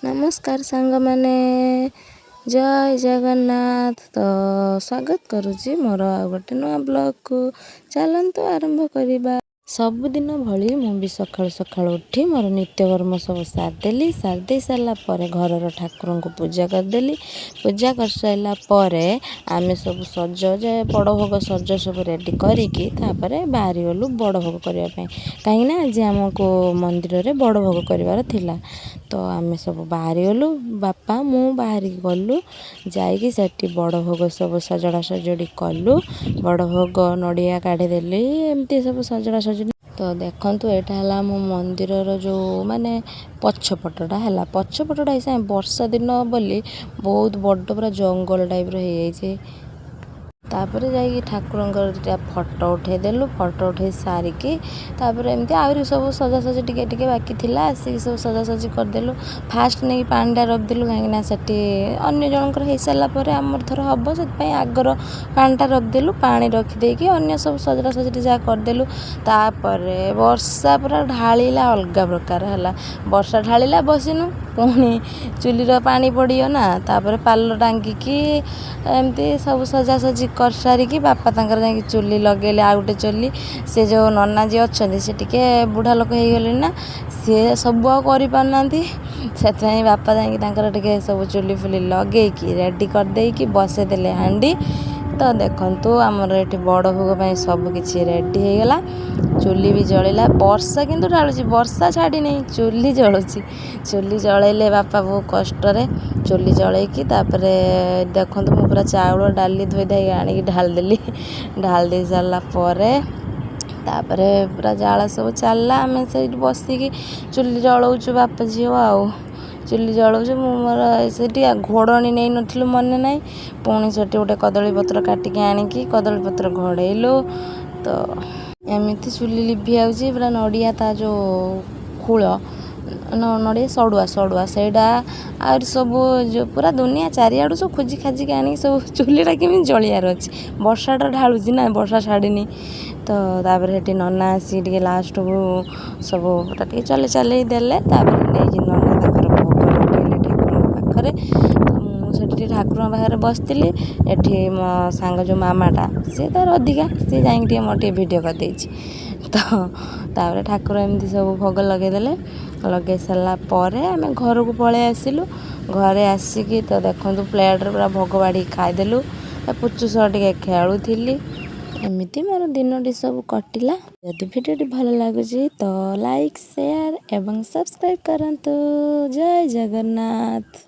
नमस्कार सांग मैंने जय जगन्नाथ। तो स्वागत करुच्ची मोर गोटे नुआ ब्लॉग को। चलतु आरंभ करवा। सबुदिन भली मु भी सकाळु सकाळु उठी मोर नित्यकर्म सब सारदेली। सारदे सारा पर घर ठाकुर को पूजा करदेली। पूजा कर सारा पर आमे सब सज बड़ भोग सज सब रेडी करिकी तापरे बाहरी गलु बड़ भोग करने कहीं आज आमको मंदिर रे बड़ भोग करार थिला। तो आमे सब बाहरी गलु बापा मु बाहरी गलु जाइकी सेठी बड़ भोग सब सजड़ा सजड़ी कलु। बड़ भोग नड़िया काढ़ीदेली एमती सब सजड़ा सजड़ी। तो देखंतु एटा हला मो मंदिर जो माने पछपटटा है पछपटटा हिसाब वर्षा दिन बोली बहुत बड़ पूरा जंगल टाइप रही। तापर जाइए ठाकुर दुटा फोटो उठेदेलु। फोटो उठे सारिकी तापर एमती आहरी सब सजासजी टिके बाकी थिला आसिक सब सजासजी करदेलु। फास्ट नहीं पांडा रखदेलु कहीं सेठी अन्य जनकर हो सारापर आमर थर हम से आगर पानीटा रखदेलु। पानी रखिदेकी अन्य सब सजड़ा सजड़ी जहाँ करदेलु। तापर वर्षा पूरा ढाला अलग प्रकार है। वर्षा ढाला बसिनु पुणी चुलीर पानी पड़ियो ना। तापर पाल टांगिकी एमती सब सजासजी कर सारिकी बापा तांकर जाके चुली लगेले। आ गोटे चुली से जो नना जी अच्छा से टिके बुढ़ा लोक हो गले ना सी सब कर पारना से बापा जाके सब चुली फुली लगे रेडी करदेकी बसईदे हांडी। तो देखंतु आमर ये बड़ भोग सबकि रेडी हो गला। चुली भी जलैला वर्षा किंतु ढालुची वर्षा छाड़ी नहीं चुली जलुची। चुली जलैले बापा बहुत कष्ट चुली जलैकी तापरे देखंतु मु पूरा चाउल डाली धोई धाई आनिकी ढाल देली। ढाल दे सारा पर तापरे पूरा जाला सब चलला। आमे से बसिकी चुली जलाऊँ बापा झील आउ चुली जलाऊँ मोर से घोड़नी नहीं नथिलु मन नाई। पुणी से गोटे कदली पत्र काटिकी आनिकी कदली पत्र घोड़ेलु। तो एमती चुली लिभि आउची पूरा नड़िया ता जो खूल नड़िया सड़ुआ सड़ुआ सेटा आर सब जो पूरा दुनिया चारिआडू सब खोजी खाजिक आनिक सब चुलीटा केमी जलियार अच्छी। वर्षाटा ढालुची ना वर्षा छाड़नी। तो तापर हेटी नना आसी टिके लास्ट को सब पूरा टिके चले चले देले। तापर नहीं नना ताकर भोग लगेले ठाकुर पाखरे। तो ठाकुर पाखे बसती एठी मो सांग जो मामाटा सी तार अधिका सी जाइए मोर टे भिड करदे। तो तापर ठाकुर एमती सब भोग लगेदेले। लगे सारा पर आम घर को पलि आसिलु। घरे आसिकी तो देखंतु प्लेट्रे पूरा भोग बाड़ी खाईदेलु। पुचु सह टिके खेलुथिली। एमती मोर दिन सब कटिला। यदि भिडियो भल लगुची तो लाइक शेयर एवं सब्सक्राइब करंतु। जय जगन्नाथ।